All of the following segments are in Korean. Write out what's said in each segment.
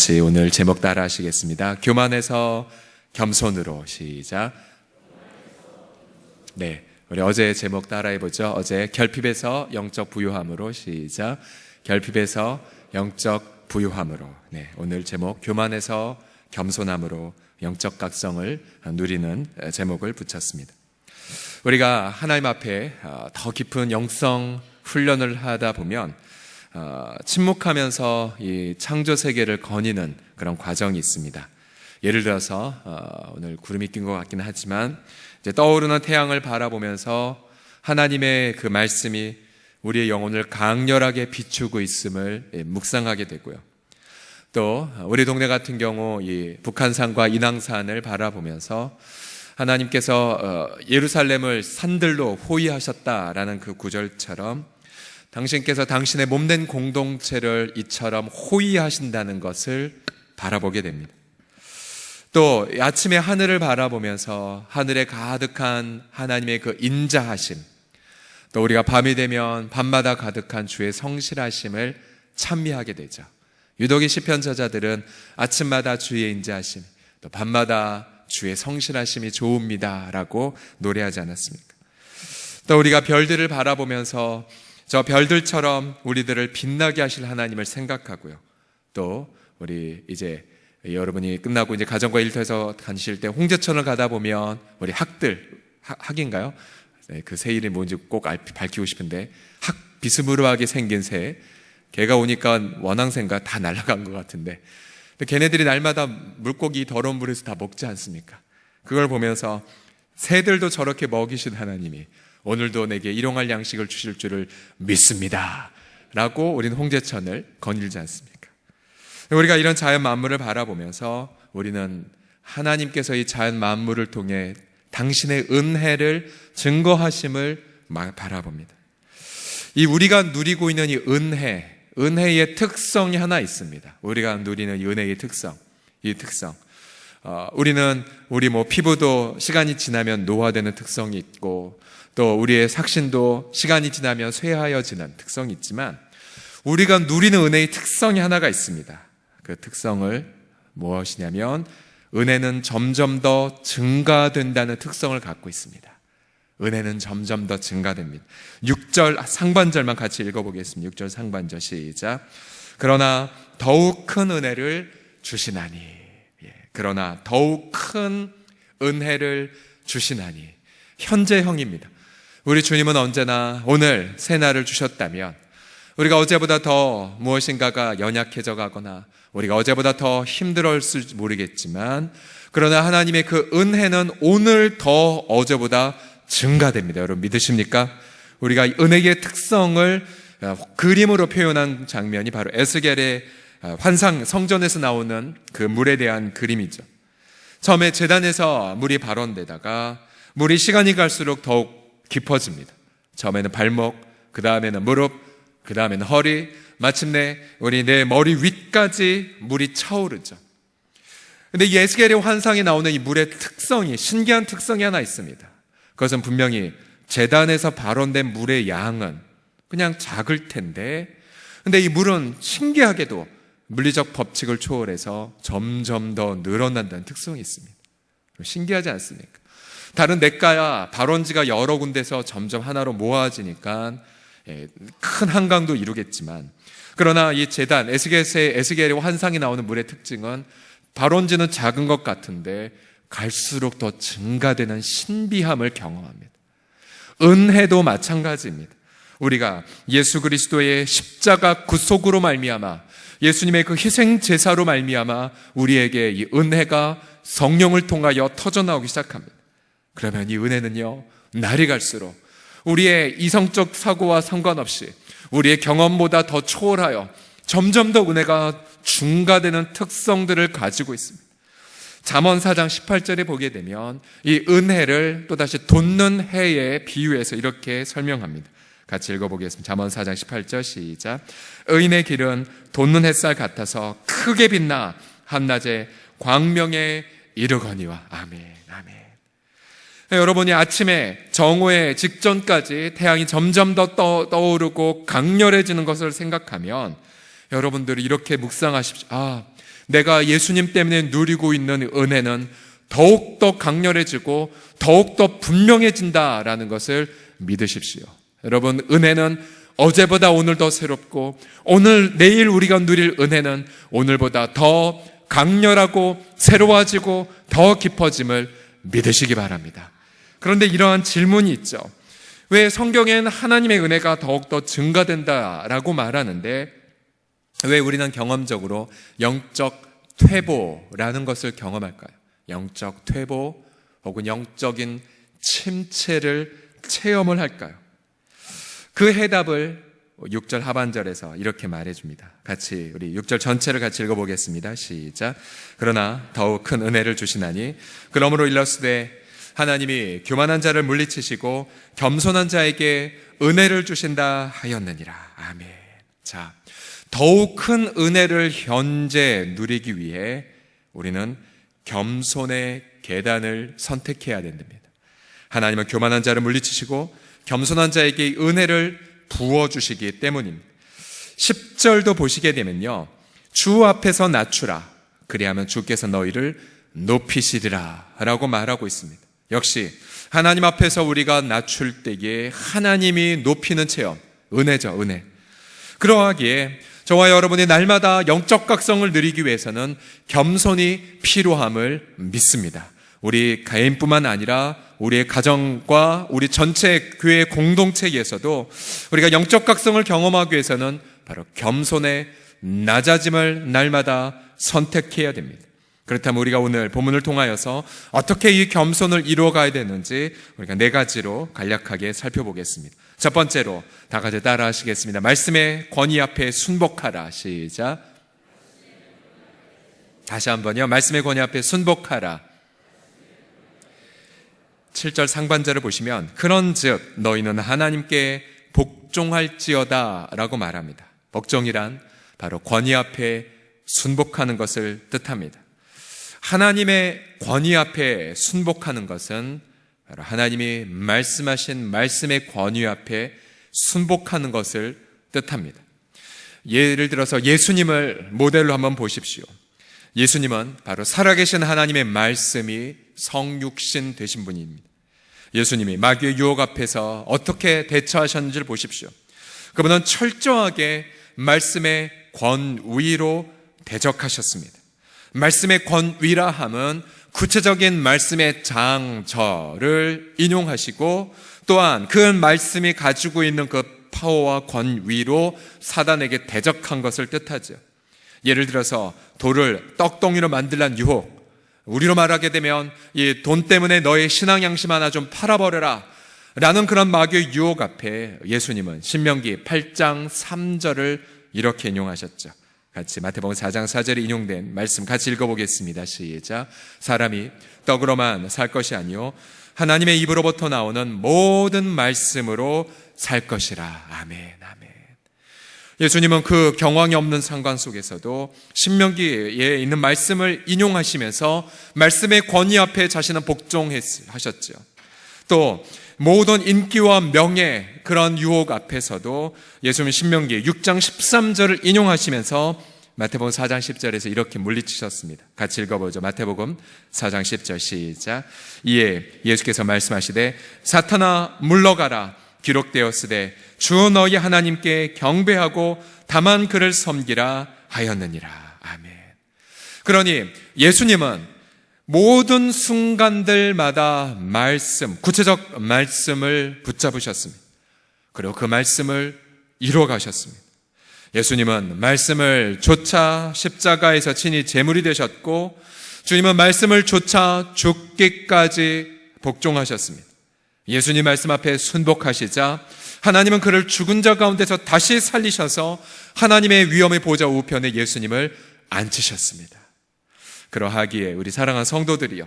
같이 오늘 제목 따라 하시겠습니다. 교만에서 겸손으로. 시작. 네, 우리 어제 제목 따라 해보죠. 어제 결핍에서 영적 부유함으로. 시작. 결핍에서 영적 부유함으로. 네, 오늘 제목 교만에서 겸손함으로 영적 각성을 누리는 제목을 붙였습니다. 우리가 하나님 앞에 더 깊은 영성 훈련을 하다 보면 침묵하면서 이 창조 세계를 거니는 그런 과정이 있습니다. 예를 들어서 오늘 구름이 낀 것 같긴 하지만 이제 떠오르는 태양을 바라보면서 하나님의 그 말씀이 우리의 영혼을 강렬하게 비추고 있음을 묵상하게 되고요. 또 우리 동네 같은 경우 이 북한산과 인왕산을 바라보면서 하나님께서 예루살렘을 산들로 호위하셨다라는 그 구절처럼 당신께서 당신의 몸된 공동체를 이처럼 호위하신다는 것을 바라보게 됩니다. 또 아침에 하늘을 바라보면서 하늘에 가득한 하나님의 그 인자하심, 또 우리가 밤이 되면 밤마다 가득한 주의 성실하심을 찬미하게 되죠. 유독 이 시편 저자들은 아침마다 주의 인자하심, 또 밤마다 주의 성실하심이 좋습니다 라고 노래하지 않았습니까? 또 우리가 별들을 바라보면서 저 별들처럼 우리들을 빛나게 하실 하나님을 생각하고요. 또 우리 이제 여러분이 끝나고 이제 가정과 일터에서 가실 때 홍제천을 가다 보면 우리 학인가요? 네, 그 새 이름이 뭔지 꼭 밝히고 싶은데 학 비스무르하게 생긴 새, 걔가 오니까 원앙새인가 다 날아간 것 같은데 걔네들이 날마다 물고기 더러운 물에서 다 먹지 않습니까? 그걸 보면서 새들도 저렇게 먹이신 하나님이 오늘도 내게 일용할 양식을 주실 줄을 믿습니다 라고 우리는 홍제천을 거닐지 않습니까? 우리가 이런 자연 만물을 바라보면서 우리는 하나님께서 이 자연 만물을 통해 당신의 은혜를 증거하심을 바라봅니다. 이 우리가 누리고 있는 이 은혜의 특성이 하나 있습니다. 우리가 누리는 이 은혜의 특성, 이 특성. 우리는 우리 피부도 시간이 지나면 노화되는 특성이 있고 또 우리의 삭신도 시간이 지나면 쇠하여지는 특성이 있지만 우리가 누리는 은혜의 특성이 하나가 있습니다. 그 특성을 무엇이냐면 은혜는 점점 더 증가된다는 특성을 갖고 있습니다. 은혜는 점점 더 증가됩니다. 6절 상반절만 같이 읽어보겠습니다. 6절 상반절 시작. 그러나 더욱 큰 은혜를 주시나니. 그러나 더욱 큰 은혜를 주시나니. 현재형입니다. 우리 주님은 언제나 오늘 새날을 주셨다면 우리가 어제보다 더 무엇인가가 연약해져 가거나 우리가 어제보다 더 힘들었을지 모르겠지만 그러나 하나님의 그 은혜는 오늘 더 어제보다 증가됩니다. 여러분 믿으십니까? 우리가 은혜의 특성을 그림으로 표현한 장면이 바로 에스겔의 환상, 성전에서 나오는 그 물에 대한 그림이죠. 처음에 제단에서 물이 발원되다가 물이 시간이 갈수록 더욱 깊어집니다. 처음에는 발목, 그 다음에는 무릎, 그 다음에는 허리, 마침내 우리 내 머리 위까지 물이 차오르죠. 근데 이 에스겔의 환상에 나오는 이 물의 특성이, 신기한 특성이 하나 있습니다. 그것은 분명히 제단에서 발원된 물의 양은 그냥 작을 텐데 근데 이 물은 신기하게도 물리적 법칙을 초월해서 점점 더 늘어난다는 특성이 있습니다. 신기하지 않습니까? 다른 냇가야 발원지가 여러 군데서 점점 하나로 모아지니까 큰 한강도 이루겠지만 그러나 이 제단, 에스겔의 환상이 나오는 물의 특징은 발원지는 작은 것 같은데 갈수록 더 증가되는 신비함을 경험합니다. 은혜도 마찬가지입니다. 우리가 예수 그리스도의 십자가 구속으로 말미암아 예수님의 그 희생 제사로 말미암아 우리에게 이 은혜가 성령을 통하여 터져나오기 시작합니다. 그러면 이 은혜는요 날이 갈수록 우리의 이성적 사고와 상관없이 우리의 경험보다 더 초월하여 점점 더 은혜가 증가되는 특성들을 가지고 있습니다. 잠언 4장 18절에 보게 되면 이 은혜를 또다시 돋는 해에 비유해서 이렇게 설명합니다. 같이 읽어보겠습니다. 잠언 4장 18절 시작. 의인의 길은 돋는 햇살 같아서 크게 빛나 한낮에 광명에 이르거니와. 아멘. 아멘. 여러분이 아침에 정오의 직전까지 태양이 점점 더 떠오르고 강렬해지는 것을 생각하면 여러분들이 이렇게 묵상하십시오. 내가 예수님 때문에 누리고 있는 은혜는 더욱더 강렬해지고 더욱더 분명해진다라는 것을 믿으십시오. 여러분, 은혜는 어제보다 오늘 더 새롭고 내일 우리가 누릴 은혜는 오늘보다 더 강렬하고 새로워지고 더 깊어짐을 믿으시기 바랍니다. 그런데 이러한 질문이 있죠. 왜 성경엔 하나님의 은혜가 더욱더 증가된다라고 말하는데 왜 우리는 경험적으로 영적 퇴보라는 것을 경험할까요? 영적 퇴보 혹은 영적인 침체를 체험을 할까요? 그 해답을 6절 하반절에서 이렇게 말해줍니다. 같이 우리 6절 전체를 같이 읽어보겠습니다. 시작. 그러나 더욱 큰 은혜를 주시나니 그러므로 일러스되 하나님이 교만한 자를 물리치시고 겸손한 자에게 은혜를 주신다 하였느니라. 아멘. 자, 더욱 큰 은혜를 현재 누리기 위해 우리는 겸손의 계단을 선택해야 된답니다. 하나님은 교만한 자를 물리치시고 겸손한 자에게 은혜를 부어주시기 때문입니다. 10절도 보시게 되면요, 주 앞에서 낮추라 그리하면 주께서 너희를 높이시리라 라고 말하고 있습니다. 역시 하나님 앞에서 우리가 낮출 때에 하나님이 높이는 체험, 은혜죠, 은혜. 그러하기에 저와 여러분이 날마다 영적 각성을 누리기 위해서는 겸손이 필요함을 믿습니다. 우리 개인뿐만 아니라 우리의 가정과 우리 전체 교회 공동체에서도 우리가 영적 각성을 경험하기 위해서는 바로 겸손의 낮아짐을 날마다 선택해야 됩니다. 그렇다면 우리가 오늘 본문을 통하여서 어떻게 이 겸손을 이루어가야 되는지 우리가 4가지로 간략하게 살펴보겠습니다. 첫 번째로 다 같이 따라 하시겠습니다. 말씀의 권위 앞에 순복하라. 시작. 다시 한번요. 말씀의 권위 앞에 순복하라. 7절 상반절을 보시면 그런즉 너희는 하나님께 복종할지어다 라고 말합니다. 복종이란 바로 권위 앞에 순복하는 것을 뜻합니다. 하나님의 권위 앞에 순복하는 것은 바로 하나님이 말씀하신 말씀의 권위 앞에 순복하는 것을 뜻합니다. 예를 들어서 예수님을 모델로 한번 보십시오. 예수님은 바로 살아계신 하나님의 말씀이 성육신 되신 분입니다. 예수님이 마귀의 유혹 앞에서 어떻게 대처하셨는지를 보십시오. 그분은 철저하게 말씀의 권위로 대적하셨습니다. 말씀의 권위라 함은 구체적인 말씀의 장절을 인용하시고 또한 그 말씀이 가지고 있는 그 파워와 권위로 사단에게 대적한 것을 뜻하죠. 예를 들어서 돌을 떡덩이로 만들란 유혹, 우리로 말하게 되면 이 돈 때문에 너의 신앙 양심 하나 좀 팔아버려라 라는 그런 마귀의 유혹 앞에 예수님은 신명기 8장 3절을 이렇게 인용하셨죠. 같이 마태복음 4장 4절에 인용된 말씀 같이 읽어보겠습니다. 시작. 사람이 떡으로만 살 것이 아니요 하나님의 입으로부터 나오는 모든 말씀으로 살 것이라. 아멘, 아멘. 예수님은 그 경황이 없는 상관 속에서도 신명기에 있는 말씀을 인용하시면서 말씀의 권위 앞에 자신은 복종하셨죠. 또 모든 인기와 명예 그런 유혹 앞에서도 예수님 신명기 6장 13절을 인용하시면서 마태복음 4장 10절에서 이렇게 물리치셨습니다. 같이 읽어보죠. 마태복음 4장 10절 시작. 이에 예수께서 말씀하시되 사탄아 물러가라 기록되었으되 주 너희 하나님께 경배하고 다만 그를 섬기라 하였느니라. 아멘. 그러니 예수님은 모든 순간들마다 구체적 말씀을 붙잡으셨습니다. 그리고 그 말씀을 이루어 가셨습니다. 예수님은 말씀을 좇아 십자가에서 친히 제물이 되셨고 주님은 말씀을 좇아 죽기까지 복종하셨습니다. 예수님 말씀 앞에 순복하시자 하나님은 그를 죽은 자 가운데서 다시 살리셔서 하나님의 위엄의 보좌 우편에 예수님을 앉히셨습니다. 그러하기에 우리 사랑하는 성도들이요,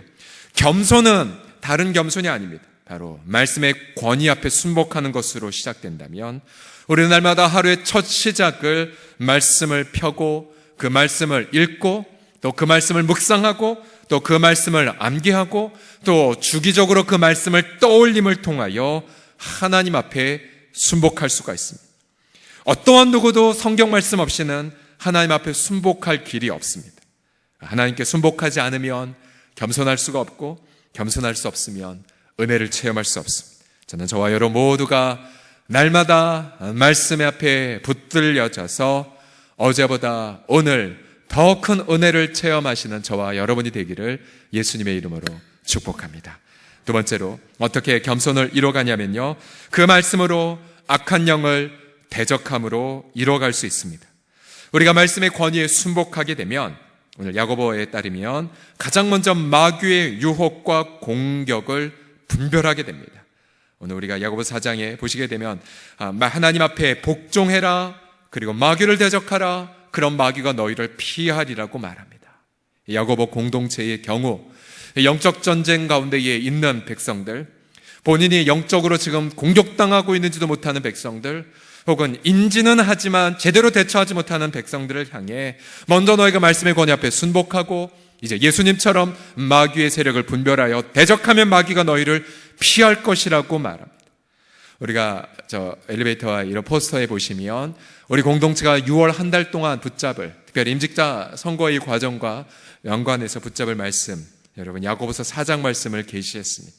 겸손은 다른 겸손이 아닙니다. 바로 말씀의 권위 앞에 순복하는 것으로 시작된다면 우리는 날마다 하루의 첫 시작을 말씀을 펴고 그 말씀을 읽고 또 그 말씀을 묵상하고 또 그 말씀을 암기하고 또 주기적으로 그 말씀을 떠올림을 통하여 하나님 앞에 순복할 수가 있습니다. 어떠한 누구도 성경 말씀 없이는 하나님 앞에 순복할 길이 없습니다. 하나님께 순복하지 않으면 겸손할 수가 없고, 겸손할 수 없으면 은혜를 체험할 수 없습니다. 저는 저와 여러분 모두가 날마다 말씀의 앞에 붙들려져서 어제보다 오늘 더 큰 은혜를 체험하시는 저와 여러분이 되기를 예수님의 이름으로 축복합니다. 두 번째로 어떻게 겸손을 이뤄가냐면요, 그 말씀으로 악한 영을 대적함으로 이뤄갈 수 있습니다. 우리가 말씀의 권위에 순복하게 되면, 오늘 야고보에 따르면 가장 먼저 마귀의 유혹과 공격을 분별하게 됩니다. 오늘 우리가 야고보 4장에 보시게 되면 하나님 앞에 복종해라, 그리고 마귀를 대적하라, 그런 마귀가 너희를 피하리라고 말합니다. 야고보 공동체의 경우 영적 전쟁 가운데에 있는 백성들, 본인이 영적으로 지금 공격당하고 있는지도 못하는 백성들, 혹은 인지는 하지만 제대로 대처하지 못하는 백성들을 향해 먼저 너희가 말씀의 권위 앞에 순복하고 이제 예수님처럼 마귀의 세력을 분별하여 대적하면 마귀가 너희를 피할 것이라고 말합니다. 우리가 저 엘리베이터와 이런 포스터에 보시면 우리 공동체가 6월 한 달 동안 붙잡을, 특별히 임직자 선거의 과정과 연관해서 붙잡을 말씀, 여러분 야고보서 4장 말씀을 계시했습니다.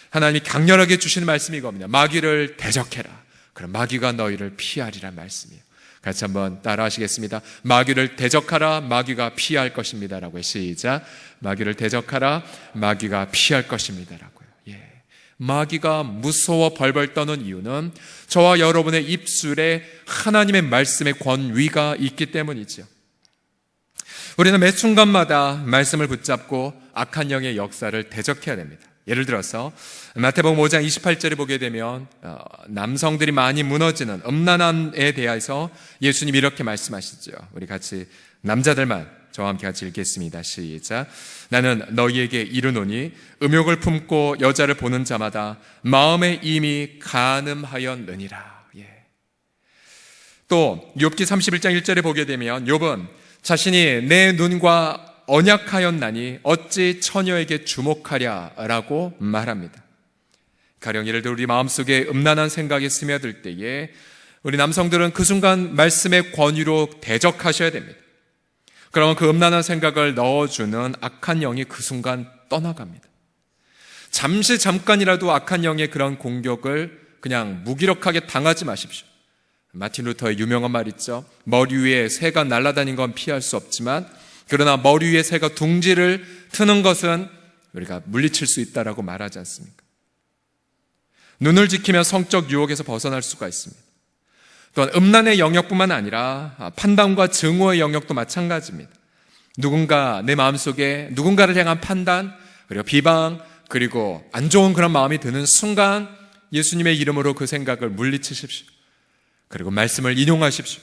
하나님이 강렬하게 주시는 말씀이 이겁니다. 마귀를 대적해라, 그럼 마귀가 너희를 피하리란 말씀이에요. 같이 한번 따라 하시겠습니다. 마귀를 대적하라, 마귀가 피할 것입니다 라고요. 시작. 마귀를 대적하라, 마귀가 피할 것입니다 라고요. 마귀가 무서워 벌벌 떠는 이유는 저와 여러분의 입술에 하나님의 말씀의 권위가 있기 때문이죠. 우리는 매 순간마다 말씀을 붙잡고 악한 영의 역사를 대적해야 됩니다. 예를 들어서 마태복음 5장 28절에 보게 되면 남성들이 많이 무너지는 음란함에 대해서 예수님이 이렇게 말씀하시죠. 우리 같이 남자들만 저와 함께 같이 읽겠습니다. 시작. 나는 너희에게 이르노니 음욕을 품고 여자를 보는 자마다 마음에 이미 간음하였느니라. 또 욥기 31장 1절에 보게 되면 욥은 자신이 내 눈과 언약하였나니 어찌 처녀에게 주목하랴라고 말합니다. 가령 예를 들어 우리 마음속에 음란한 생각이 스며들 때에 우리 남성들은 그 순간 말씀의 권위로 대적하셔야 됩니다. 그러면 그 음란한 생각을 넣어주는 악한 영이 그 순간 떠나갑니다. 잠깐이라도 악한 영의 그런 공격을 그냥 무기력하게 당하지 마십시오. 마틴 루터의 유명한 말 있죠. 머리 위에 새가 날아다니는 건 피할 수 없지만 그러나 머리 위에 새가 둥지를 트는 것은 우리가 물리칠 수 있다라고 말하지 않습니까? 눈을 지키면 성적 유혹에서 벗어날 수가 있습니다. 또한 음란의 영역뿐만 아니라 판단과 증오의 영역도 마찬가지입니다. 누군가 내 마음속에 누군가를 향한 판단, 그리고 비방, 그리고 안 좋은 그런 마음이 드는 순간 예수님의 이름으로 그 생각을 물리치십시오. 그리고 말씀을 인용하십시오.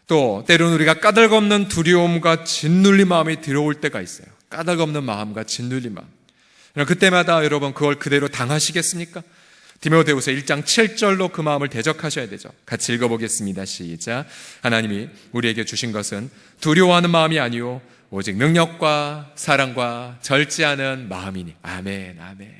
또 때로는 우리가 까닭없는 두려움과 짓눌린 마음이 들어올 때가 있어요. 까닭없는 마음과 짓눌린 마음. 그때마다 여러분 그걸 그대로 당하시겠습니까? 디모데후서 1장 7절로 그 마음을 대적하셔야 되죠. 같이 읽어보겠습니다. 시작. 하나님이 우리에게 주신 것은 두려워하는 마음이 아니요 오직 능력과 사랑과 절제하는 마음이니. 아멘, 아멘.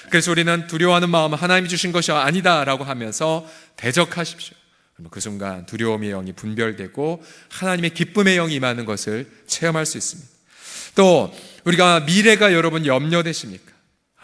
그래서 우리는 두려워하는 마음은 하나님이 주신 것이 아니다라고 하면서 대적하십시오. 그러면 그 순간 두려움의 영이 분별되고 하나님의 기쁨의 영이 임하는 것을 체험할 수 있습니다. 또 우리가 미래가 여러분 염려되십니까?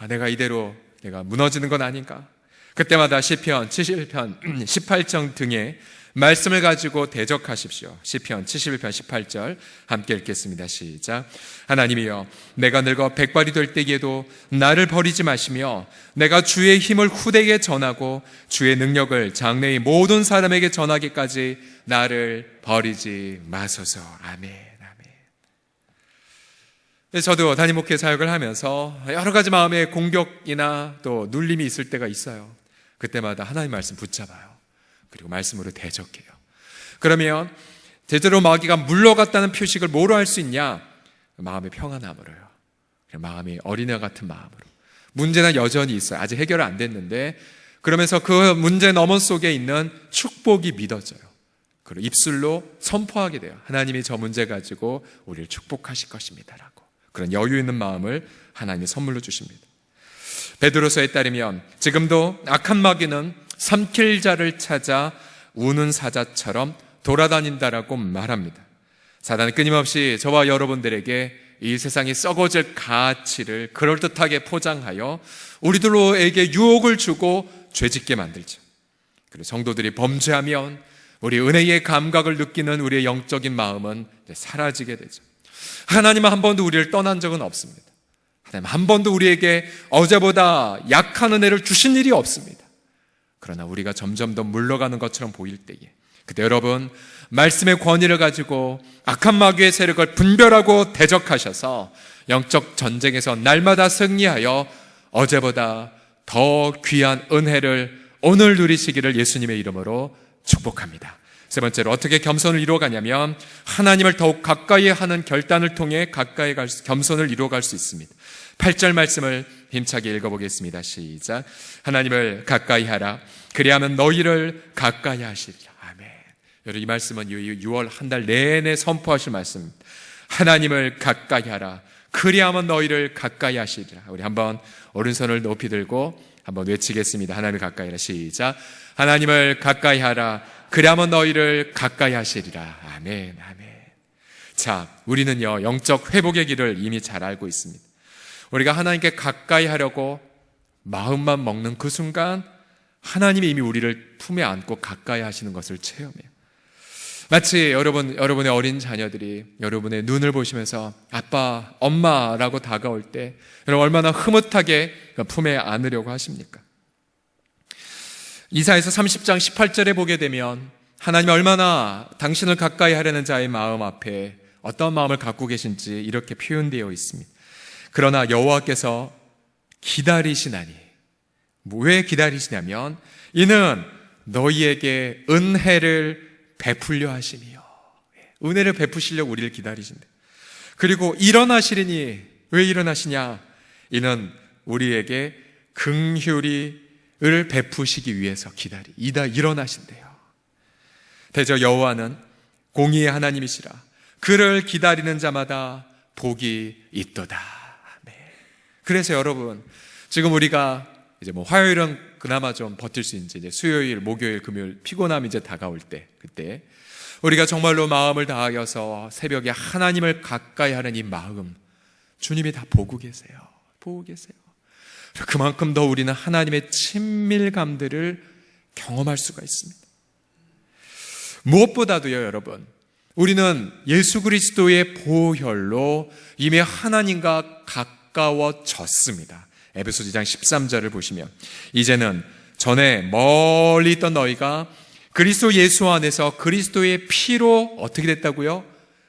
내가 이대로 내가 무너지는 건 아닌가? 그때마다 시편 71편 18절 등의 말씀을 가지고 대적하십시오. 시편 71편 18절 함께 읽겠습니다. 시작. 하나님이여 내가 늙어 백발이 될 때에도 나를 버리지 마시며 내가 주의 힘을 후대에 전하고 주의 능력을 장래의 모든 사람에게 전하기까지 나를 버리지 마소서. 아멘. 저도 담임 목회 사역을 하면서 여러 가지 마음의 공격이나 또 눌림이 있을 때가 있어요. 그때마다 하나님 말씀 붙잡아요. 그리고 말씀으로 대적해요. 그러면 제대로 마귀가 물러갔다는 표식을 뭐로 할 수 있냐? 마음의 평안함으로요. 마음이 어린애 같은 마음으로. 문제는 여전히 있어요. 아직 해결 안 됐는데 그러면서 그 문제 너머 속에 있는 축복이 믿어져요. 그리고 입술로 선포하게 돼요. 하나님이 저 문제 가지고 우리를 축복하실 것입니다 라고. 그런 여유 있는 마음을 하나님이 선물로 주십니다. 베드로서에 따르면 지금도 악한 마귀는 삼킬 자를 찾아 우는 사자처럼 돌아다닌다라고 말합니다. 사단은 끊임없이 저와 여러분들에게 이 세상이 썩어질 가치를 그럴듯하게 포장하여 우리들에게 유혹을 주고 죄짓게 만들죠. 그리고 성도들이 범죄하면 우리 은혜의 감각을 느끼는 우리의 영적인 마음은 사라지게 되죠. 하나님은 한 번도 우리를 떠난 적은 없습니다. 하나님 한 번도 우리에게 어제보다 약한 은혜를 주신 일이 없습니다. 그러나 우리가 점점 더 물러가는 것처럼 보일 때에, 그때 여러분 말씀의 권위를 가지고 악한 마귀의 세력을 분별하고 대적하셔서 영적 전쟁에서 날마다 승리하여 어제보다 더 귀한 은혜를 오늘 누리시기를 예수님의 이름으로 축복합니다. 세 번째로 어떻게 겸손을 이루어가냐면 하나님을 더욱 가까이 하는 결단을 통해 겸손을 이루어갈 수 있습니다. 8절 말씀을 힘차게 읽어보겠습니다. 시작. 하나님을 가까이 하라. 그리하면 너희를 가까이 하시리라. 아멘. 여러분 이 말씀은 6월 한 달 내내 선포하실 말씀입니다. 하나님을 가까이 하라. 그리하면 너희를 가까이 하시리라. 우리 한번 오른손을 높이 들고 한번 외치겠습니다. 하나님을 가까이 하라. 시작. 하나님을 가까이 하라. 그리하면 너희를 가까이 하시리라. 아멘. 아멘. 자, 우리는요 영적 회복의 길을 이미 잘 알고 있습니다. 우리가 하나님께 가까이 하려고 마음만 먹는 그 순간 하나님이 이미 우리를 품에 안고 가까이 하시는 것을 체험해요. 마치 여러분의 어린 자녀들이 여러분의 눈을 보시면서 아빠, 엄마라고 다가올 때 여러분 얼마나 흐뭇하게 품에 안으려고 하십니까? 이사야서 30장 18절에 보게 되면 하나님이 얼마나 당신을 가까이 하려는 자의 마음 앞에 어떤 마음을 갖고 계신지 이렇게 표현되어 있습니다. 그러나 여호와께서 기다리시나니, 왜 기다리시냐면 이는 너희에게 은혜를 베풀려 하심이요. 은혜를 베푸시려고 우리를 기다리신대. 그리고 일어나시리니, 왜 일어나시냐? 이는 우리에게 긍휼을 베푸시기 위해서 일어나신대요. 대저 여호와는 공의의 하나님이시라. 그를 기다리는 자마다 복이 있도다. 아멘. 그래서 여러분 지금 우리가 이제 화요일은 그나마 좀 버틸 수 있는지 이제 수요일, 목요일, 금요일 피곤함이 이제 다가올 때, 그때 우리가 정말로 마음을 다하여서 새벽에 하나님을 가까이 하는 이 마음 주님이 다 보고 계세요. 보고 계세요. 그만큼 더 우리는 하나님의 친밀감들을 경험할 수가 있습니다. 무엇보다도요 여러분, 우리는 예수 그리스도의 보혈로 이미 하나님과 가까워졌습니다. 에베소 2장 13절을 보시면 이제는 전에 멀리 있던 너희가 그리스도 예수 안에서 그리스도의 피로 어떻게 됐다고요?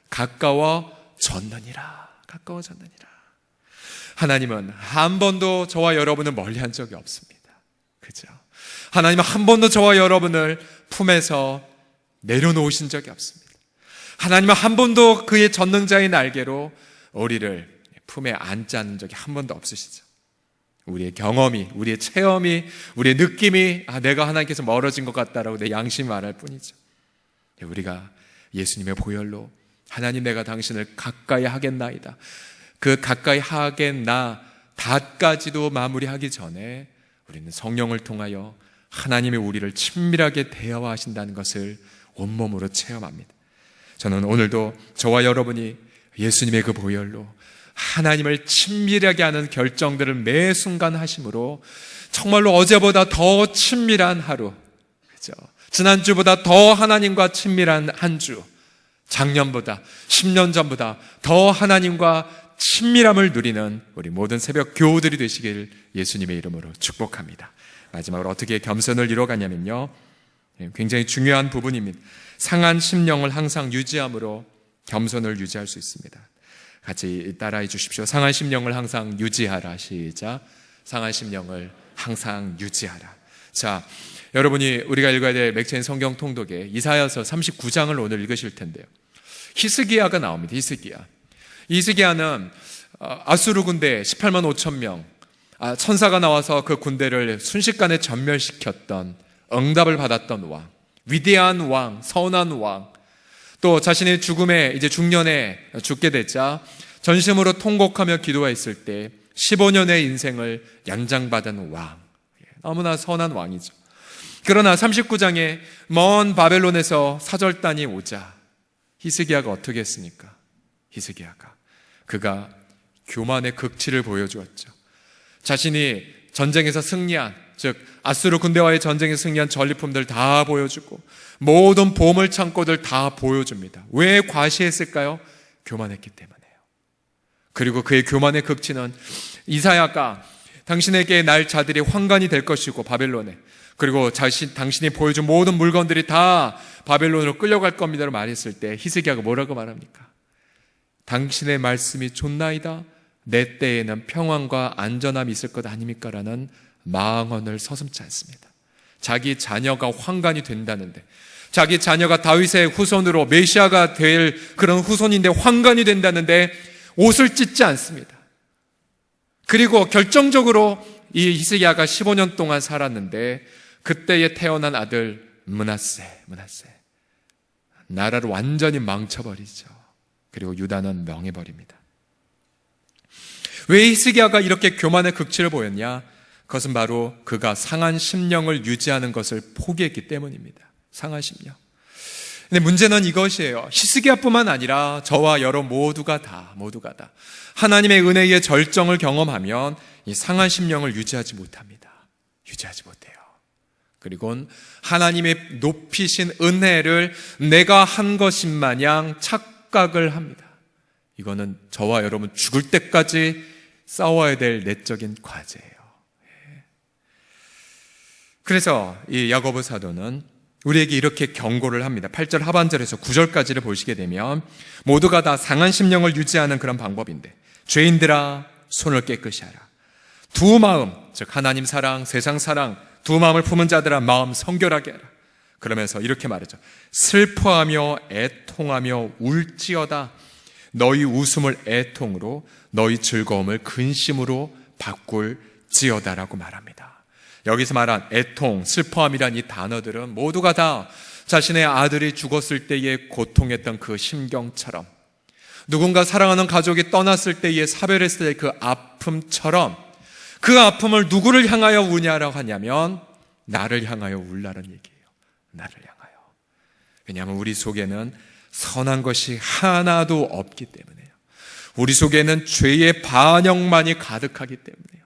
가까워졌느니라. 가까워졌느니라. 하나님은 한 번도 저와 여러분을 멀리한 적이 없습니다. 그죠? 하나님은 한 번도 저와 여러분을 품에서 내려놓으신 적이 없습니다. 하나님은 한 번도 그의 전능자의 날개로 우리를 품에 앉지 않은 적이 한 번도 없으시죠. 우리의 경험이, 우리의 체험이, 우리의 느낌이 내가 하나님께서 멀어진 것 같다라고 내 양심이 말할 뿐이죠. 우리가 예수님의 보혈로 하나님 내가 당신을 가까이 하겠나이다. 그 가까이 하겠나 다까지도 마무리하기 전에 우리는 성령을 통하여 하나님이 우리를 친밀하게 대화하신다는 것을 온몸으로 체험합니다. 저는 오늘도 저와 여러분이 예수님의 그 보혈로 하나님을 친밀하게 하는 결정들을 매 순간 하심으로 정말로 어제보다 더 친밀한 하루, 그죠? 지난주보다 더 하나님과 친밀한 한 주, 작년보다 10년 전보다 더 하나님과 친밀함을 누리는 우리 모든 새벽 교우들이 되시길 예수님의 이름으로 축복합니다. 마지막으로 어떻게 겸손을 이뤄가냐면요, 굉장히 중요한 부분입니다. 상한 심령을 항상 유지함으로 겸손을 유지할 수 있습니다. 같이 따라해 주십시오. 상한 심령을 항상 유지하라. 시작. 상한 심령을 항상 유지하라. 자, 여러분이 우리가 읽어야 될 맥체인 성경 통독에 이사야서 39장을 오늘 읽으실 텐데요. 히스기야가 나옵니다. 히스기야는 아수르 군대 18만 5천 명, 천사가 나와서 그 군대를 순식간에 전멸시켰던, 응답을 받았던 왕, 위대한 왕, 선한 왕, 또 자신의 죽음에 이제 중년에 죽게 되자 전심으로 통곡하며 기도했을 때 15년의 인생을 연장받은 왕, 너무나 선한 왕이죠. 그러나 39장에 먼 바벨론에서 사절단이 오자 히스기야가 어떻게 했습니까? 히스기야가 그가 교만의 극치를 보여주었죠. 자신이 전쟁에서 승리한, 즉 아수르 군대와의 전쟁에서 승리한 전리품들 다 보여주고 모든 보물 창고들 다 보여줍니다. 왜 과시했을까요? 교만했기 때문에요. 그리고 그의 교만의 극치는 이사야가 당신에게 날 자들이 환관이 될 것이고 바벨론에, 그리고 당신이 보여준 모든 물건들이 다 바벨론으로 끌려갈 겁니다로 말했을 때 히스기야가 뭐라고 말합니까? 당신의 말씀이 좋나이다. 내 때에는 평안과 안전함이 있을 것 아닙니까? 라는 망언을 서슴지 않습니다. 자기 자녀가 환관이 된다는데, 자기 자녀가 다윗의 후손으로 메시아가 될 그런 후손인데 환관이 된다는데 옷을 찢지 않습니다. 그리고 결정적으로 이 히스기야가 15년 동안 살았는데 그때에 태어난 아들 므낫세 나라를 완전히 망쳐버리죠. 그리고 유다는 명해버립니다. 왜 히스기야가 이렇게 교만의 극치를 보였냐? 그것은 바로 그가 상한 심령을 유지하는 것을 포기했기 때문입니다. 상한 심령. 근데 문제는 이것이에요. 히스기야뿐만 아니라 저와 여러 모두가 다 하나님의 은혜의 절정을 경험하면 이 상한 심령을 유지하지 못합니다. 유지하지 못해요. 그리고 하나님의 높이신 은혜를 내가 한 것인 마냥 착각을 합니다. 이거는 저와 여러분 죽을 때까지 싸워야 될 내적인 과제예요. 그래서 이 야고보 사도는 우리에게 이렇게 경고를 합니다. 8절 하반절에서 9절까지를 보시게 되면 모두가 다 상한 심령을 유지하는 그런 방법인데, 죄인들아 손을 깨끗이 하라. 두 마음, 즉 하나님 사랑, 세상 사랑, 두 마음을 품은 자들아 마음 성결하게 하라. 그러면서 이렇게 말하죠. 슬퍼하며 애통하며 울지어다. 너희 웃음을 애통으로, 너희 즐거움을 근심으로 바꿀지어다라고 말합니다. 여기서 말한 애통, 슬퍼함이란 이 단어들은 모두가 다 자신의 아들이 죽었을 때에 고통했던 그 심경처럼, 누군가 사랑하는 가족이 떠났을 때에 사별했을 때 그 아픔처럼, 그 아픔을 누구를 향하여 우냐라고 하냐면 나를 향하여 울라는 얘기예요. 나를 향하여. 왜냐하면 우리 속에는 선한 것이 하나도 없기 때문에요. 우리 속에는 죄의 반영만이 가득하기 때문에요.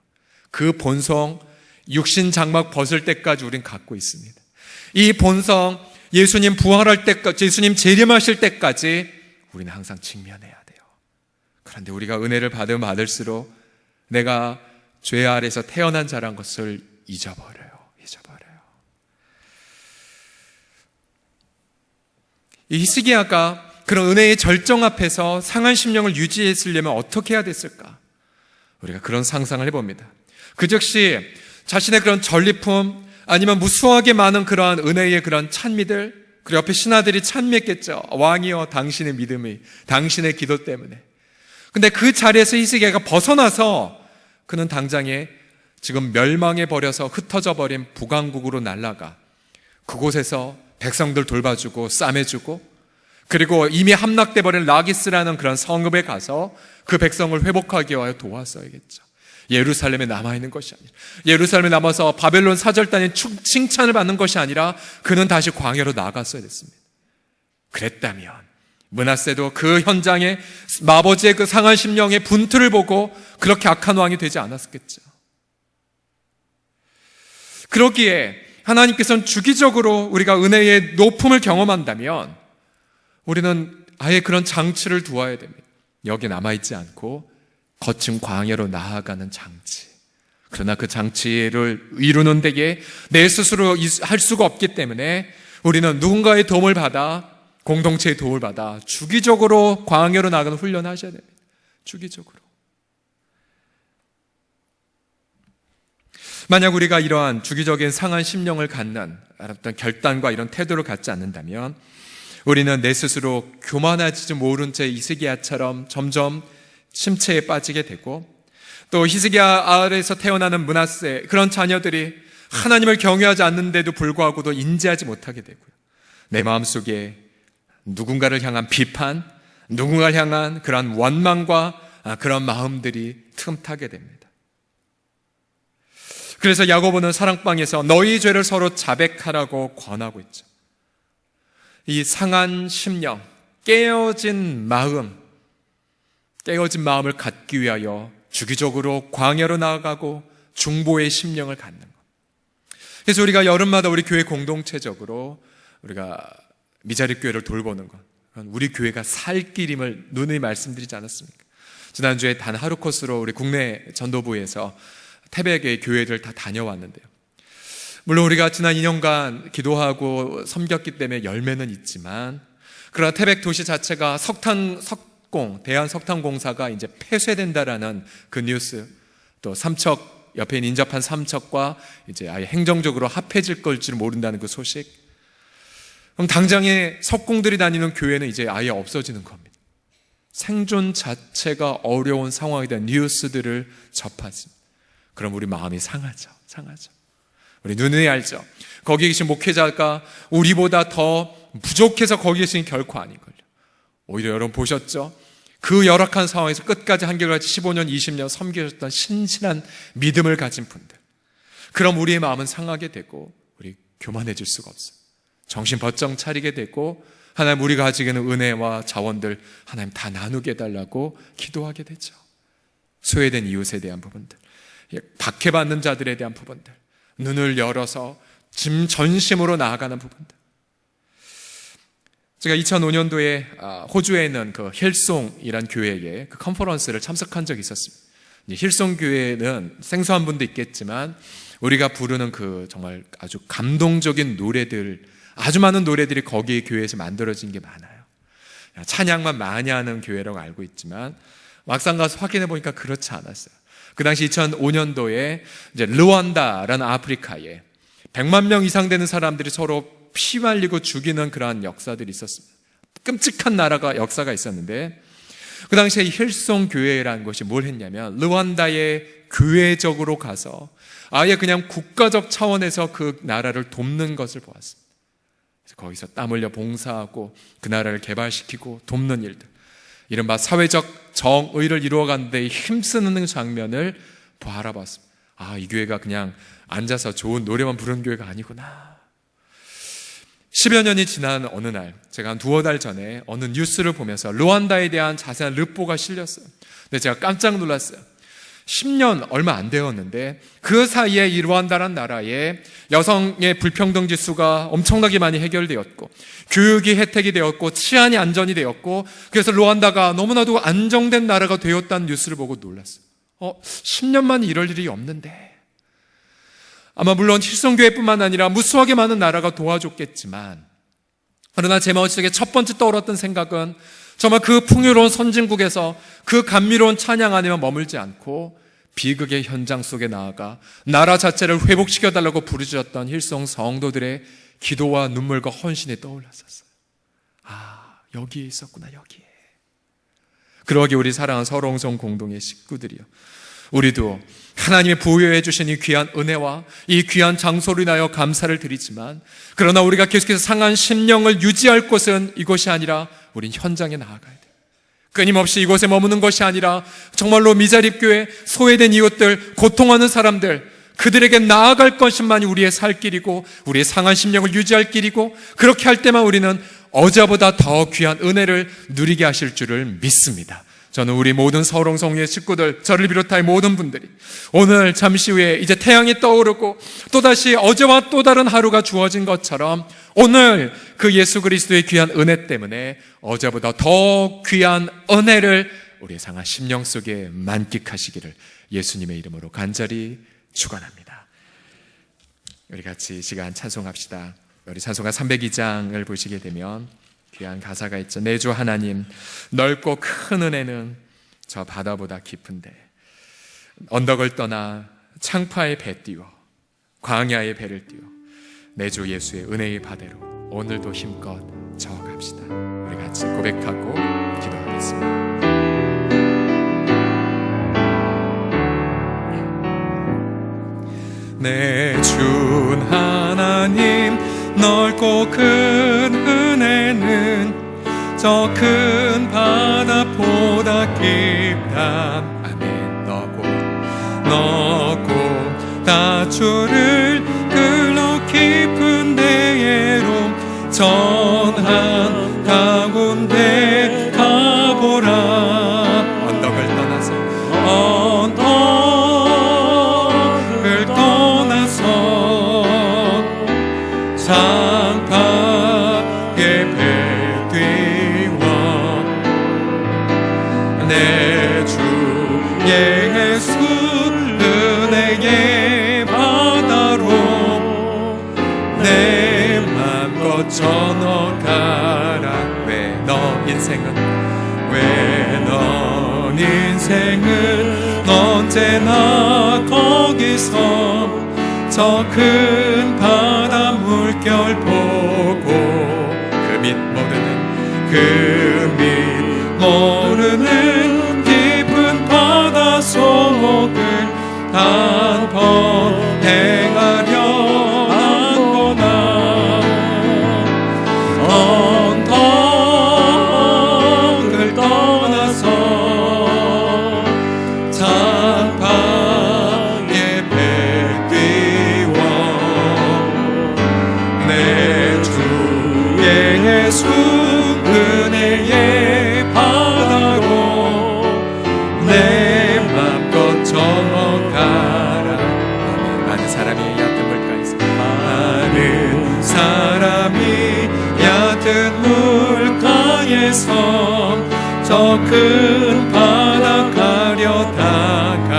그 본성, 육신 장막 벗을 때까지 우린 갖고 있습니다. 이 본성, 예수님 부활할 때까지, 예수님 재림하실 때까지 우리는 항상 직면해야 돼요. 그런데 우리가 은혜를 받으면 받을수록 내가 죄 아래서 태어난 자란 것을 잊어버려요. 이 히스기야가 그런 은혜의 절정 앞에서 상한 심령을 유지했으려면 어떻게 해야 됐을까? 우리가 그런 상상을 해봅니다. 그 즉시 자신의 그런 전리품, 아니면 무수하게 많은 그러한 은혜의 그런 찬미들, 그리고 옆에 신하들이 찬미했겠죠. 왕이여 당신의 믿음이, 당신의 기도 때문에. 근데 그 자리에서 히스기야가 벗어나서 그는 당장에 지금 멸망해 버려서 흩어져 버린 북왕국으로 날아가 그곳에서 백성들 돌봐주고 싸매주고, 그리고 이미 함락돼 버린 라기스라는 그런 성읍에 가서 그 백성을 회복하기 위하여 도왔어야겠죠. 예루살렘에 남아있는 것이 아니라, 예루살렘에 남아서 바벨론 사절단의 칭찬을 받는 것이 아니라 그는 다시 광야로 나갔어야 됐습니다. 그랬다면 므낫세도 그 현장에 아버지의 그 상한 심령의 분투를 보고 그렇게 악한 왕이 되지 않았겠죠. 그러기에 하나님께서는 주기적으로 우리가 은혜의 높음을 경험한다면 우리는 아예 그런 장치를 두어야 됩니다. 여기 남아있지 않고 거친 광야로 나아가는 장치. 그러나 그 장치를 이루는 데에 내 스스로 할 수가 없기 때문에 우리는 누군가의 도움을 받아, 공동체의 도움을 받아 주기적으로 광야로 나가는 훈련을 하셔야 됩니다. 주기적으로. 만약 우리가 이러한 주기적인 상한 심령을 갖는 어떤 결단과 이런 태도를 갖지 않는다면 우리는 내 스스로 교만하지도 모른 채 히스기야처럼 점점 심체에 빠지게 되고, 또 히스기야 아래에서 태어나는 므낫세, 그런 자녀들이 하나님을 경외하지 않는데도 불구하고도 인지하지 못하게 되고요. 내 마음속에 누군가를 향한 비판, 누군가를 향한 그런 원망과 그런 마음들이 틈타게 됩니다. 그래서 야고보는 사랑방에서 너희 죄를 서로 자백하라고 권하고 있죠. 이 상한 심령, 깨어진 마음을 갖기 위하여 주기적으로 광야로 나아가고 중보의 심령을 갖는 것. 그래서 우리가 여름마다 우리 교회 공동체적으로 우리가 미자립 교회를 돌보는 것, 우리 교회가 살 길임을 누누이 말씀드리지 않았습니까? 지난주에 단 하루 코스로 우리 국내 전도부에서 태백의 교회들 다 다녀왔는데요. 물론 우리가 지난 2년간 기도하고 섬겼기 때문에 열매는 있지만, 그러나 태백 도시 자체가 대한 석탄공사가 이제 폐쇄된다라는 그 뉴스, 또 삼척 옆에 인접한 삼척과 이제 아예 행정적으로 합해질 걸지 모른다는 그 소식. 그럼 당장에 석공들이 다니는 교회는 이제 아예 없어지는 겁니다. 생존 자체가 어려운 상황에 대한 뉴스들을 접하지. 그럼 우리 마음이 상하죠. 우리 누누이 알죠. 거기 계신 목회자가 우리보다 더 부족해서 거기 계신 결코 아닌걸요. 오히려 여러분 보셨죠? 그 열악한 상황에서 끝까지 한결같이 15년, 20년 섬기셨던 신실한 믿음을 가진 분들. 그럼 우리의 마음은 상하게 되고 우리 교만해질 수가 없어요. 정신 번쩍 차리게 되고 하나님, 우리가 가지고 있는 은혜와 자원들 하나님 다 나누게 해달라고 기도하게 되죠. 소외된 이웃에 대한 부분들, 박해받는 자들에 대한 부분들, 눈을 열어서 전심으로 나아가는 부분들. 제가 2005년도에 호주에 있는 그 힐송이란 교회에 그 컨퍼런스를 참석한 적이 있었습니다. 힐송 교회는 생소한 분도 있겠지만 우리가 부르는 그 정말 아주 감동적인 노래들, 아주 많은 노래들이 거기 교회에서 만들어진 게 많아요. 찬양만 많이 하는 교회라고 알고 있지만 막상 가서 확인해 보니까 그렇지 않았어요. 그 당시 2005년도에 이제 르완다라는 아프리카에 100만 명 이상 되는 사람들이 서로 피 말리고 죽이는 그러한 역사들이 있었습니다. 끔찍한 역사가 있었는데, 그 당시에 힐송 교회라는 것이 뭘 했냐면 르완다에 교회적으로 가서 아예 그냥 국가적 차원에서 그 나라를 돕는 것을 보았습니다. 그래서 거기서 땀 흘려 봉사하고 그 나라를 개발시키고 돕는 일들, 이른바 사회적 정의를 이루어가는 데 힘쓰는 장면을 바라봤습니다. 이 교회가 그냥 앉아서 좋은 노래만 부르는 교회가 아니구나. 10여 년이 지난 어느 날, 제가 한 2-3달 전에 어느 뉴스를 보면서 르완다에 대한 자세한 르포가 실렸어요. 근데 제가 깜짝 놀랐어요. 10년 얼마 안 되었는데 그 사이에 이 르완다란 나라에 여성의 불평등 지수가 엄청나게 많이 해결되었고, 교육이 혜택이 되었고, 치안이 안전이 되었고, 그래서 르완다가 너무나도 안정된 나라가 되었다는 뉴스를 보고 놀랐어요. 10년 만에 이럴 일이 없는데. 아마 물론 힐송교회뿐만 아니라 무수하게 많은 나라가 도와줬겠지만, 그러나 제 머릿속에 첫 번째 떠올랐던 생각은 정말 그 풍요로운 선진국에서 그 감미로운 찬양 안에만 머물지 않고 비극의 현장 속에 나아가 나라 자체를 회복시켜달라고 부르짖었던 힐송 성도들의 기도와 눈물과 헌신이 떠올랐었어요. 여기에 있었구나, 여기에. 그러기에 우리 사랑하는 서롱성 공동의 식구들이요, 우리도 하나님의 부여해 주신 이 귀한 은혜와 이 귀한 장소로 인하여 감사를 드리지만, 그러나 우리가 계속해서 상한 심령을 유지할 곳은 이곳이 아니라 우린 현장에 나아가야 돼요. 끊임없이 이곳에 머무는 것이 아니라 정말로 미자립교회, 소외된 이웃들, 고통하는 사람들, 그들에게 나아갈 것만이 우리의 살 길이고 우리의 상한 심령을 유지할 길이고, 그렇게 할 때만 우리는 어제보다 더 귀한 은혜를 누리게 하실 줄을 믿습니다. 저는 우리 모든 서롱성의 식구들, 저를 비롯하여 모든 분들이 오늘 잠시 후에 이제 태양이 떠오르고 또다시 어제와 또 다른 하루가 주어진 것처럼 오늘 그 예수 그리스도의 귀한 은혜 때문에 어제보다 더 귀한 은혜를 우리의 상한 심령 속에 만끽하시기를 예수님의 이름으로 간절히 축원합니다. 우리 같이 이 시간 찬송합시다. 우리 찬송가 302장을 보시게 되면 귀한 가사가 있죠. 내 주 하나님, 넓고 큰 은혜는 저 바다보다 깊은데, 언덕을 떠나 창파의 배 띄워 광야의 배를 띄워 내 주 예수의 은혜의 바다로 오늘도 힘껏 저어갑시다. 우리 같이 고백하고 기도하겠습니다. 내 주 하나님, 넓고 큰 은혜는 저 큰 바다보다 깊다. 아멘. 너고 다주를 끌어 깊은 데에로 전한 가운데 건너가라. 왜 넌 인생은 언제나 거기서 저 큰 바다 물결 보고 그 밑 모르는 깊은 바다 속을 한 번 행하려 하거나 언덕을 떠나서 장파에 배 띄워 내 주 예수 은혜의 바다로 내 맘껏 저어가라. 많은 사람이 얕은 물가에서 많은 사람이 얕은 물가에서 저 큰 바다 가려다가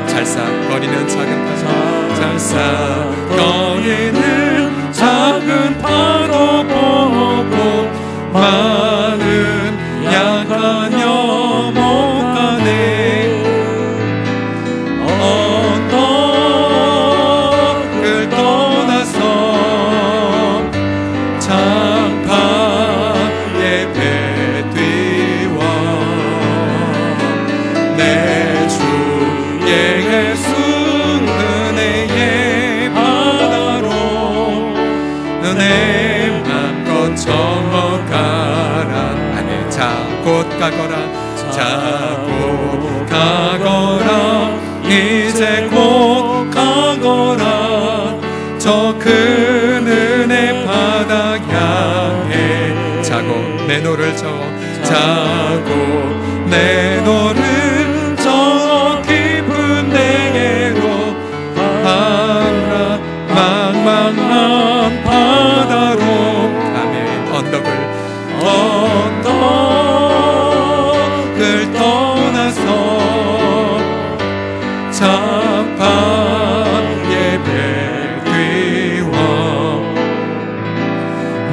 찰싹거리는 작은 바다 찰싹거리는 작은 파도 보고 많은 약한 영혼 가네 언덕을 떠나서 장파에 배 띄워 내 주 예수 은혜의 바다로 내 맘껏 저어가라. 아니 자곧 가거라 이제 곧 가거라 저 큰 은혜 바다 향해 자고 내 노를 저어 자고 내 노를 저어 깊은 내게로 가라 망망한 바다로 아멘. 언덕을 떠나서 장파에 배 띄워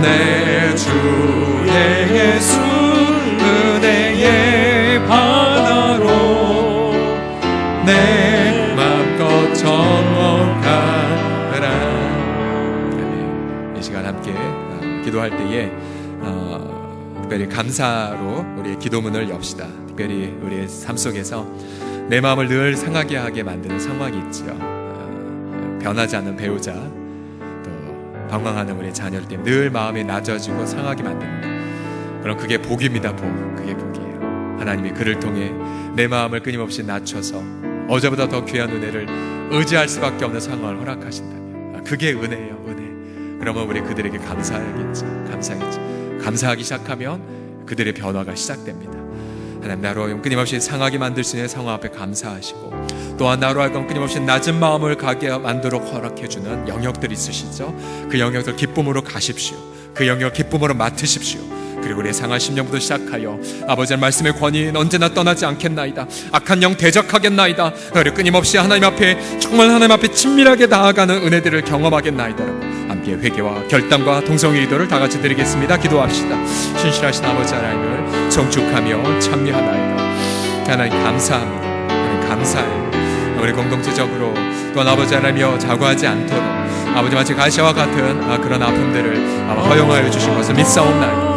내 주 예수 은혜의 바다로 내 맘껏 저어가라. 이 시간 함께 기도할 때에 특별히 감사로 우리의 기도문을 엽시다. 특별히 우리의 삶 속에서 내 마음을 늘 상하게 하게 만드는 상황이 있지요. 변하지 않는 배우자, 또 방황하는 우리 자녀들 때문에 늘 마음이 낮아지고 상하게 만드는 그런 그게 복입니다. 그게 복이에요. 하나님이 그를 통해 내 마음을 끊임없이 낮춰서 어제보다 더 귀한 은혜를 의지할 수밖에 없는 상황을 허락하신다면 그게 은혜예요. 은혜. 그러면 우리 그들에게 감사하겠지. 감사하기 시작하면 그들의 변화가 시작됩니다. 하나님 나로 하여금 끊임없이 상하게 만들 수 있는 상황 앞에 감사하시고 또한 나로 하여금 끊임없이 낮은 마음을 가게 만들어 허락해주는 영역들이 있으시죠. 그 영역들 기쁨으로 가십시오. 그 영역 기쁨으로 맡으십시오. 그리고 우리의 상한 심령부터 시작하여 아버지의 말씀의 권위는 언제나 떠나지 않겠나이다. 악한 영 대적하겠나이다. 그리고 끊임없이 하나님 앞에 정말 하나님 앞에 친밀하게 나아가는 은혜들을 경험하겠나이다. 함께 회개와 결단과 동성의 기도를 다 같이 드리겠습니다. 기도합시다. 신실하신 아버지 하나님을 정축하며 찬미하나이다. 하나님 감사합니다. 하나님 감사해요. 우리 공동체적으로 또한 아버지 하나님이여 자고하지 않도록 아버지 마치 가시와 같은 그런 아픔들을 허용하여 주신 것을 믿사옵나이다.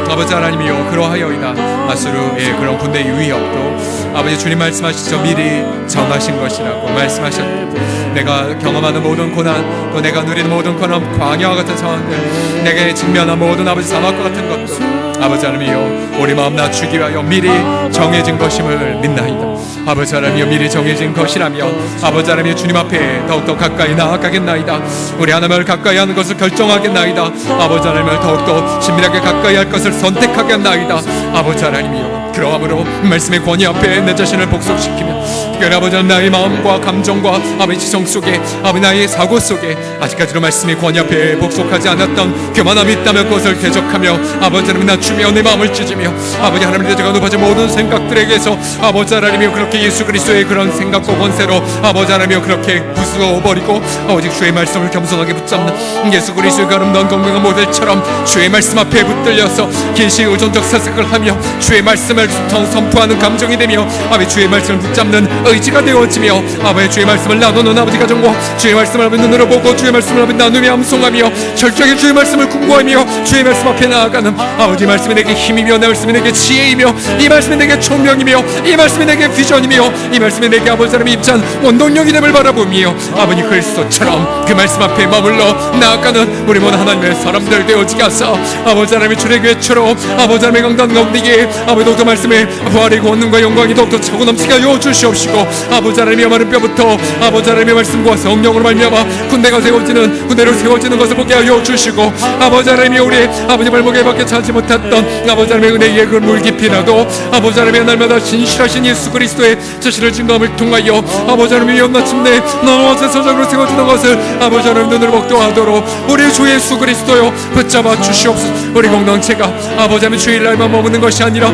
아버지 하나님이여 그러하여이다. 아수르의 그런 군대의 위협도 아버지 주님 말씀하시죠. 미리 정하신 것이라고 말씀하셨고 내가 경험하는 모든 고난 또 내가 누리는 모든 고난 광야와 같은 상황들 내게 직면한 모든 아버지 사막과 같은 것도 아버지 하나님이여 우리 마음 낮추기 위하여 미리 정해진 것임을 믿나이다. 아버지 하나님이여 미리 정해진 것이라면 아버지 하나님이여 주님 앞에 더욱더 가까이 나아가겠나이다. 우리 하나님을 가까이 하는 것을 결정하겠나이다. 아버지 하나님을 더욱더 친밀하게 가까이 할 것을 선택하겠나이다. 아버지 하나님이여 그러함으로 말씀의 권위 앞에 내 자신을 복속시키며 특별히 아버지 나의 마음과 감정과 아버지 지성 속에 아버지 나의 사고 속에 아직까지도 말씀의 권위 앞에 복속하지 않았던 교만함이 있다면 그것을 대적하며 아버지 하나님 낮추며 내 마음을 찢으며 아버지 하나님 제가 높아진 모든 생각들에게서 아버지 하나님이여 그렇게 예수 그리스도의 그런 생각과 권세로 아버지 하나님이여 그렇게 부수어버리고 오직 주의 말씀을 겸손하게 붙잡는 예수 그리스도의 아름다운 건강한 모델처럼 주의 말씀 앞에 붙들려서 계시의 의존적 사색을 하며 주의 말씀을 선포하는 감정이 되며 아버지 주의 말씀을 붙잡는 의지가 되어지며 아버지 주의 말씀을 나누는 아버지 가정과 주의 말씀을 아버지 눈으로 보고 주의 말씀을 아버지 나누며 암송하며 철저하게 주의 말씀을 궁구하며 주의 말씀 앞에 나아가는 아버지 말씀이 내게 힘이며 내 말씀이 내게 지혜이며 이 말씀이 내게 총명이며 이 말씀이 내게 비전이며 이 말씀이 내게 아버지 하나님의 입찬 원동력이 됨을 바라보며 아버지 그리스도처럼 그 말씀 앞에 머물러 나아가는 우리 모든 하나님의 사람들 되어지게 하사 아버지 하나님의 출애굽처럼 아버지 하나님의 강단 가운데에 아버지 더욱더 말씀의 부활의 권능과 영광이 더욱더 차고 넘치게 하여 주시옵시고 아버지 하나님의 마른 뼈부터 아버지 하나님의 말씀과 성령으로 말미암아 군대가 세워지는 군대로 세워지는 것을 보게 하여 주시고 아버지 하나님이 우리 아버지 발목에 밖에 차지 못했던 아버지 하나님의 은혜의 그 물 깊이라도 아버지 하나님의 날마다 신실하신 예수 그리스도의 자신을 증거함을 통하여 아버지 하나님이 연마침내 너무어서 서적으로 세워지는 것을 아버지 하나님 눈으로 먹도하도록 우리 주 예수 그리스도여 붙잡아 주시옵소서. 우리 공동체가 아버지 하나님 주일날만 머무는 것이 아니라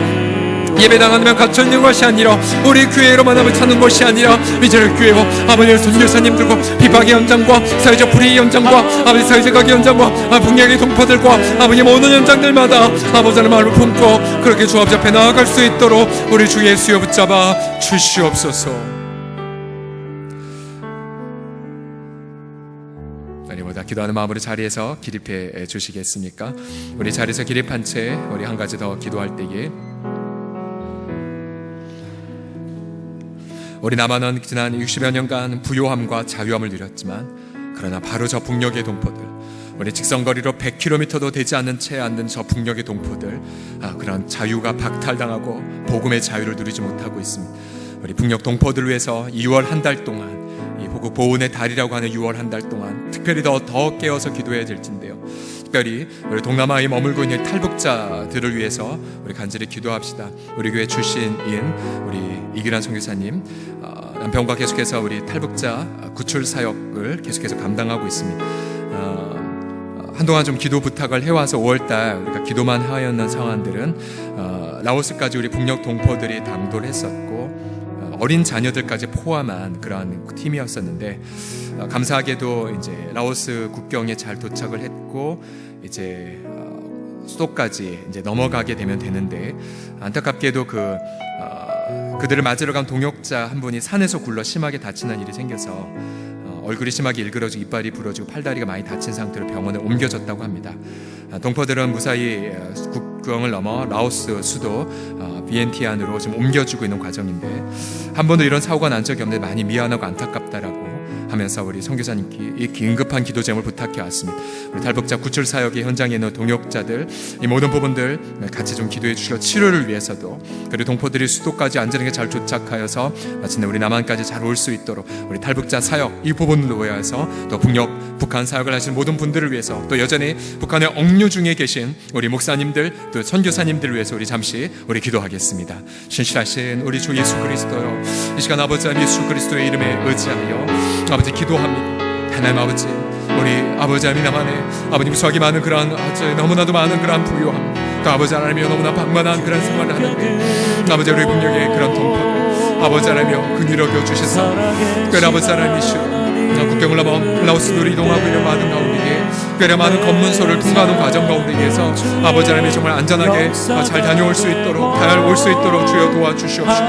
예배당하면 갇혀있는 것이 아니라 우리 교회로만 하면 찾는 것이 아니라 이제는 교회와 아버지 선교사님들과 비박의 현장과 사회적 불의의 현장과 아버지 사회적 악의 현장과 북녘의 동포들과 아버지 모든 현장들마다 아버지 하나님 마음을 품고 그렇게 주 아버지 앞에 나아갈 수 있도록 우리 주 예수여 붙잡아 주시옵소서. 아니보다 기도하는 마음으로 자리에서 기립해 주시겠습니까? 우리 자리에서 기립한 채 우리 한 가지 더 기도할 때에 우리 남한은 지난 60여 년간 부요함과 자유함을 누렸지만 그러나 바로 저 북녘의 동포들 우리 직선거리로 100km도 되지 않는 채 앉는 저 북녘의 동포들 그런 자유가 박탈당하고 복음의 자유를 누리지 못하고 있습니다. 우리 북녘 동포들을 위해서 2월 한 달 동안 이 호국 보훈의 달이라고 하는 6월 한 달 동안 특별히 더 깨어서 기도해야 될진데요. 특별히 우리 동남아에 머물고 있는 탈북자들을 위해서 우리 간절히 기도합시다. 우리 교회 출신인 우리 이규란 선교사님 남편과 계속해서 우리 탈북자 구출 사역을 계속해서 감당하고 있습니다. 한동안 좀 기도 부탁을 해와서 5월달 우리가 기도만 하였는 상황들은 라오스까지 우리 북녘 동포들이 당도를 했었고 어린 자녀들까지 포함한 그러한 팀이었었는데 감사하게도 이제 라오스 국경에 잘 도착을 했고 이제 수도까지 이제 넘어가게 되면 되는데 안타깝게도 그들을 맞으러 간 동역자 한 분이 산에서 굴러 심하게 다치는 일이 생겨서 얼굴이 심하게 일그러지고 이빨이 부러지고 팔다리가 많이 다친 상태로 병원에 옮겨졌다고 합니다. 동포들은 무사히 국경을 넘어 라오스 수도 비엔티안으로 지금 옮겨주고 있는 과정인데 한 번도 이런 사고가 난 적이 없는데 많이 미안하고 안타깝다라고 하면서 우리 선교사님께 이 긴급한 기도 제목을 부탁해 왔습니다. 우리 탈북자 구출 사역의 현장에 있는 동역자들 이 모든 부분들 같이 좀 기도해 주시고 치료를 위해서도 그리고 동포들이 수도까지 안전하게 잘 도착하여서 마침내 우리 남한까지 잘 올 수 있도록 우리 탈북자 사역 이 부분으로 위해서 또 북한 사역을 하시는 모든 분들을 위해서 또 여전히 북한의 억류 중에 계신 우리 목사님들 또 선교사님들을 위해서 우리 잠시 우리 기도하겠습니다. 신실하신 우리 주 예수 그리스도요 이 시간 아버지 예수 그리스도의 이름에 의지하여 아버지 기도합니다. 하나님 아버지 우리 아버지 하나님 남한에 아버님 수확이 많은 그러한 너무나도 많은 그러한 부요함 또 아버지 하나님이여 너무나 방만한 그런 생활을 하는데 아버지 우리 북녘의 그런 동포들 아버지 하나님이여 긍휼히 여겨 주시사 특별히 아버지 하나님이시여 국경을 넘어 라오스로 이동하고 있는 많은 가운데에 특별히 많은 검문소를 통과하는 과정 가운데에서 아버지 하나님이 정말 안전하게 잘 다녀올 수 있도록 잘 올 수 있도록 주여 도와주시옵시고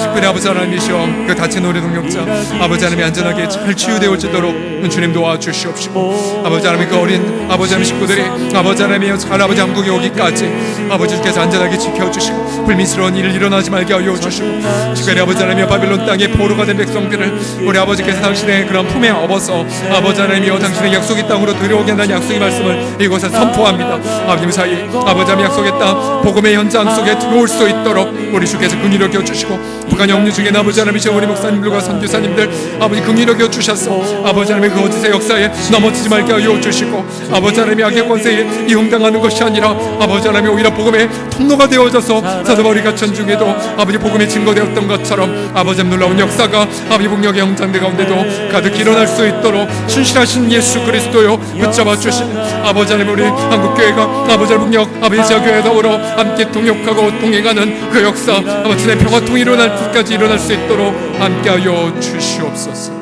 특별히 아버지 하나님이시여 그 다친 우리 동역자 아버지 하나님이 안전하게 잘 치유되어지도록 주님 도와주시옵시고 아버지 하나님 그 어린 아버지 하나님 식구들이 아버지 하나님이여 잘 아버지 한국에 오기까지 아버지께서 안전하게 지켜주시고 불미스러운 일 일어나지 말게 하여 주시고 특별히 아버지 하나님이여 바빌론 땅의 포로가 된 백성들을 우리 아버지께서 당신의 그런 품에 업어서 아버지 하나님이여 당신의 약속의 땅으로 들여오게 하나님 약속의 말씀을 이곳에 선포합니다. 아버지 사이 아버지 하나님 약속했다 복음의 현장 속에 들어올 수 있도록 우리 주께서 긍휼히 여겨 주시고 북한 영류 중에 아버지 하나님이신 우리 목사님들과 선교사님들 아버지 긍휼히 여겨 주셔서 아버지 하나님의 그 어디서 역사에 넘어지지 말게 하여 주시고 아버지 하나님의 악의 권세에 이용당하는 것이 아니라 아버지 하나님의 오히려 복음의 통로가 되어져서 사도바울이 전중에도 아버지 복음이 증거되었던 것처럼 아버지 놀라운 역사가 아버지 북녘의 형장대 가운데도 가득 일어날 수 있도록 신실하신 예수 그리스도요 붙잡아 주신 아버지 하나님 우리 한국교회가 아버지 북녘 아버지 지하교회 더불어 함께 동역하고 동행하는 그 역사 아버지 내 평화통이 일어날 때까지 일어날 수 있도록 함께하여 주시옵소서.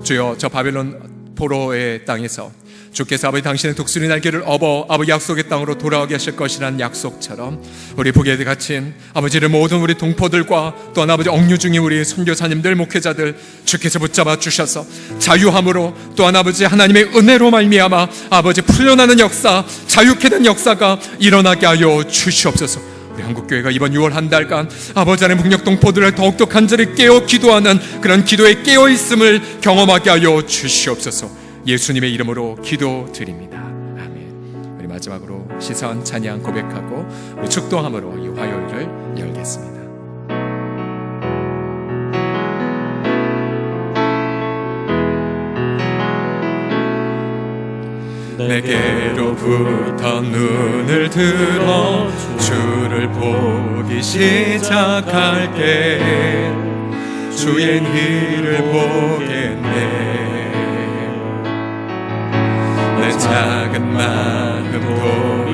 주여 저 바벨론 포로의 땅에서 주께서 아버지 당신의 독수리 날개를 업어 아버지 약속의 땅으로 돌아오게 하실 것이라는 약속처럼 우리 북에 갇힌 아버지를 모든 우리 동포들과 또한 아버지 억류 중인 우리 선교사님들 목회자들 주께서 붙잡아 주셔서 자유함으로 또한 아버지 하나님의 은혜로 말미암아 아버지 풀려나는 역사 자유케 된 역사가 일어나게 하여 주시옵소서. 우리 한국교회가 이번 6월 한 달간 아버지 하나님 북녘 동포들을 더욱더 간절히 깨어 기도하는 그런 기도에 깨어있음을 경험하게 하여 주시옵소서. 예수님의 이름으로 기도드립니다. 아멘. 우리 마지막으로 시선 찬양 고백하고 우리 축도함으로 이 화요일을 열겠습니다. 내게로부터 눈을 들어 주를 보기 시작할게 주의 일을 보겠네 내 작은 마음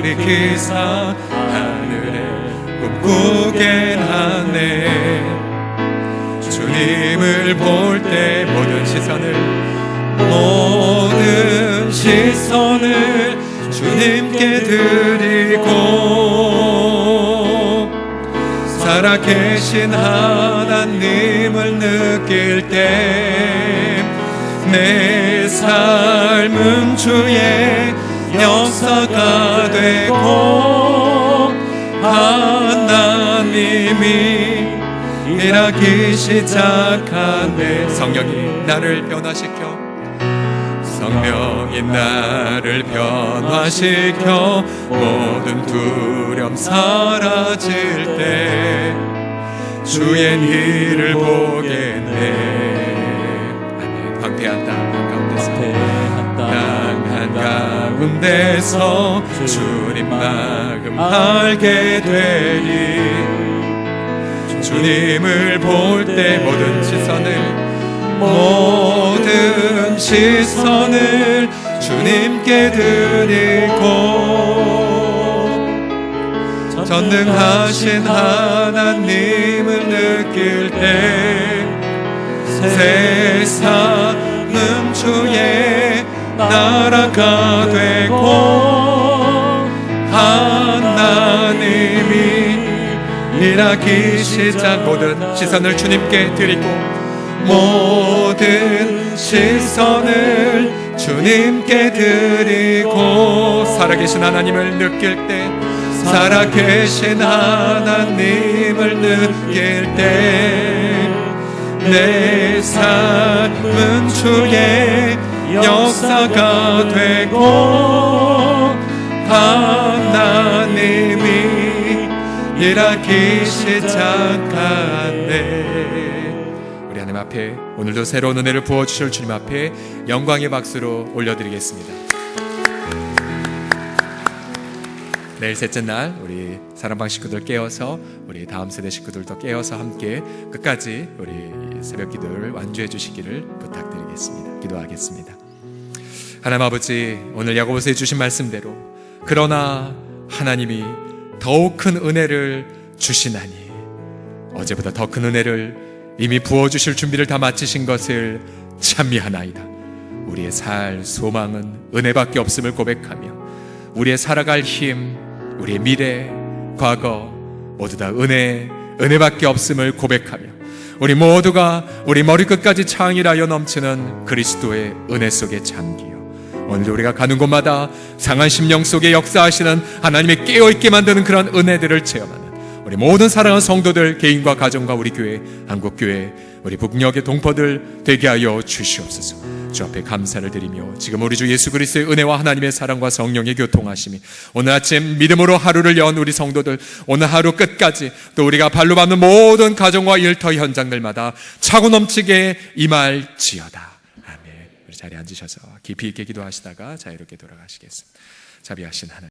돌이키사 하늘에 꿈꾸게 하네 주님을 볼 때 모든 시선을 주님께 드리고 살아계신 하나님을 느낄 때 내 삶은 주의 역사가 되고 하나님이 일하기 시작하네 성령이 나를 변화시켜 성령이 나를 변화시켜 모든 두려움 사라질 때 주의 일을 보겠네 황폐한 땅 가운데서 주님 마음 알게 되리 주님을 볼 때 모든 시선을 주님께 드리고 전능하신 하나님을 느낄 때 세상은 주의 나라가 되고 하나님이 일하기 시작 모든 시선을 주님께 드리고 모든 시선을 주님께 드리고 살아계신 하나님을 느낄 때 살아계신 하나님을 느낄 때 내 삶은 주의 역사가 되고 하나님이 일하기 시작하네 우리 하나님 앞에 오늘도 새로운 은혜를 부어주실 주님 앞에 영광의 박수로 올려드리겠습니다. 내일 셋째 날 우리 사랑방 식구들 깨어서 우리 다음 세대 식구들도 깨어서 함께 끝까지 우리 새벽 기도를 완주해 주시기를 부탁드리겠습니다. 기도하겠습니다. 하나님 아버지 오늘 야고보서에 주신 말씀대로 그러나 하나님이 더욱 큰 은혜를 주시나니 어제보다 더 큰 은혜를 이미 부어주실 준비를 다 마치신 것을 찬미하나이다. 우리의 살 소망은 은혜밖에 없음을 고백하며 우리의 살아갈 힘 우리의 미래 과거 모두 다 은혜밖에 없음을 고백하며 우리 모두가 우리 머리끝까지 창이라여 넘치는 그리스도의 은혜 속에 잠기어 오늘 우리가 가는 곳마다 상한 심령 속에 역사하시는 하나님의 깨어있게 만드는 그런 은혜들을 체험하는 우리 모든 사랑하는 성도들, 개인과 가정과 우리 교회, 한국교회, 우리 북녘의 동포들 되게 하여 주시옵소서. 주 앞에 감사를 드리며 지금 우리 주 예수 그리스도의 은혜와 하나님의 사랑과 성령의 교통하심이 오늘 아침 믿음으로 하루를 연 우리 성도들, 오늘 하루 끝까지 또 우리가 발로 밟는 모든 가정과 일터 현장들마다 차고 넘치게 임할지어다. 아멘. 우리 자리에 앉으셔서 깊이 있게 기도하시다가 자유롭게 돌아가시겠습니다. 자비하신 하나님,